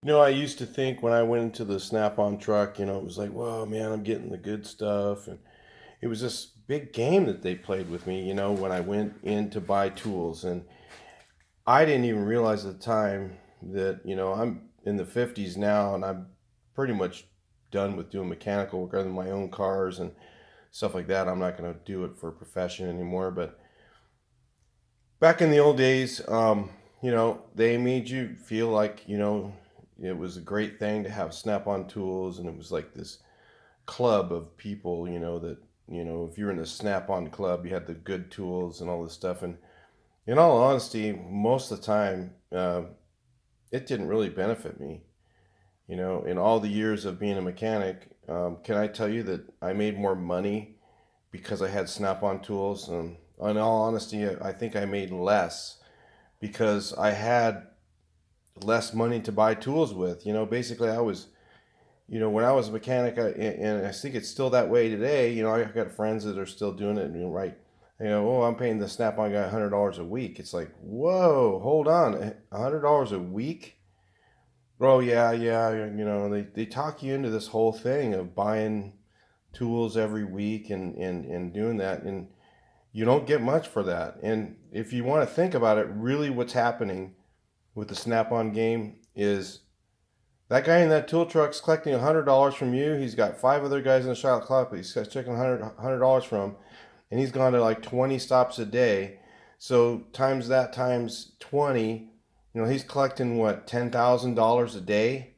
I used to think when I went into the Snap-on truck, it was like, whoa, man, I'm getting the good stuff. And it was this big game that they played with me, when I went in to buy tools. And I didn't even realize at the time that, I'm in the 50s now and I'm pretty much done with doing mechanical work other than my own cars and stuff like that. I'm not going to do it for a profession anymore. But back in the old days, they made you feel like, it was a great thing to have Snap-on tools, and it was like this club of people, that, if you were in the Snap-on club, you had the good tools and all this stuff. And in all honesty, most of the time, it didn't really benefit me. In all the years of being a mechanic, can I tell you that I made more money because I had Snap-on tools? And in all honesty, I think I made less because I had less money to buy tools with. Basically, I was, when I was a mechanic, and I think it's still that way today. I got friends that are still doing it, and right. Oh, I'm paying the Snap-on guy $100 a week. It's like, whoa, hold on, $100 a week? Oh yeah, yeah. They talk you into this whole thing of buying tools every week and doing that, and you don't get much for that. And if you want to think about it, really, what's happening with the Snap-on game is that guy in that tool truck's collecting $100 from you. He's got five other guys in the shop clock, but he's checking $100 from him, and he's gone to like 20 stops a day. So times that times 20, he's collecting what, $10,000 a day.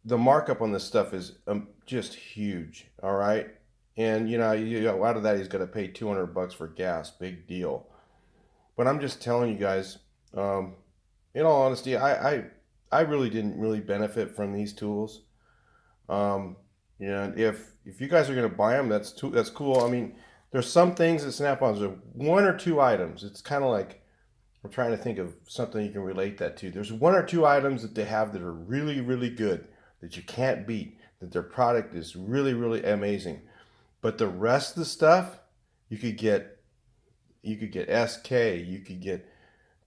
The markup on this stuff is just huge. All right, and out of that he's got to pay $200 for gas. Big deal. But I'm just telling you guys, um, in all honesty, I really didn't really benefit from these tools. If you guys are gonna buy them, that's cool. I mean, there's some things that Snap-ons are one or two items. It's kind of like I'm trying to think of something you can relate that to. There's one or two items that they have that are really really good that you can't beat. That their product is really really amazing. But the rest of the stuff, you could get you could get SK, you could get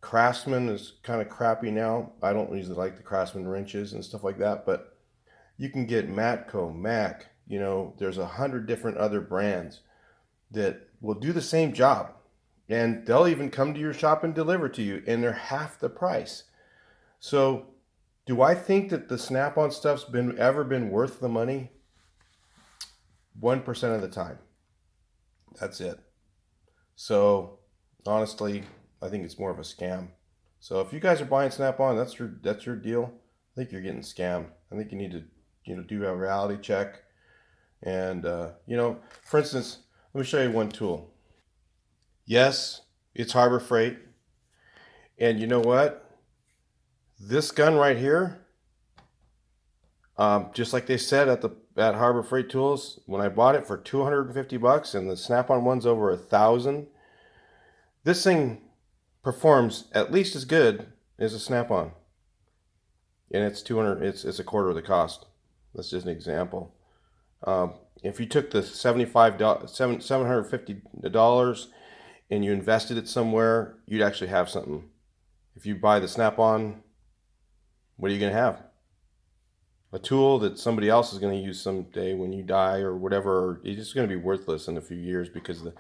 Craftsman is kind of crappy now. I don't usually like the Craftsman wrenches and stuff like that, but you can get Matco, Mac. There's 100 different other brands that will do the same job, and they'll even come to your shop and deliver to you, and they're half the price. So, do I think that the Snap-on stuff's been worth the money? 1% of the time. That's it. So, honestly, I think it's more of a scam. So if you guys are buying Snap-on, that's your deal. I think you're getting scammed. I think you need to do a reality check. And for instance, let me show you one tool. Yes, it's Harbor Freight, and you know what? This gun right here, just like they said at Harbor Freight Tools, when I bought it for $250, and the Snap-on one's over 1,000, this thing performs at least as good as a Snap-on, and it's 200. It's a quarter of the cost. That's just an example. If you took the $750 and you invested it somewhere, you'd actually have something. If you buy the Snap-on, what are you going to have? A tool that somebody else is going to use someday when you die or whatever. It's just going to be worthless in a few years because the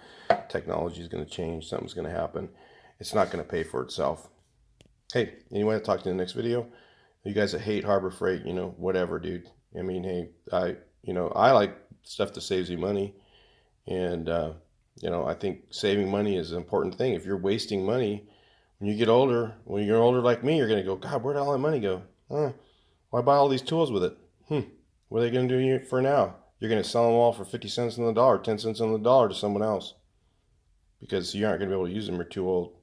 technology is going to change. Something's going to happen. It's not going to pay for itself. Hey, anyway, I'll talk to you in the next video. You guys that hate Harbor Freight, whatever, dude. I mean, hey, I like stuff that saves you money, and I think saving money is an important thing. If you're wasting money when you get older, when you're older like me, you're gonna go, God, where'd all that money go? Why buy all these tools with it? What are they gonna do for now? You're gonna sell them all for 50 cents on the dollar, 10 cents on the dollar to someone else because you aren't gonna be able to use them. You're too old.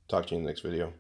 Talk to you in the next video.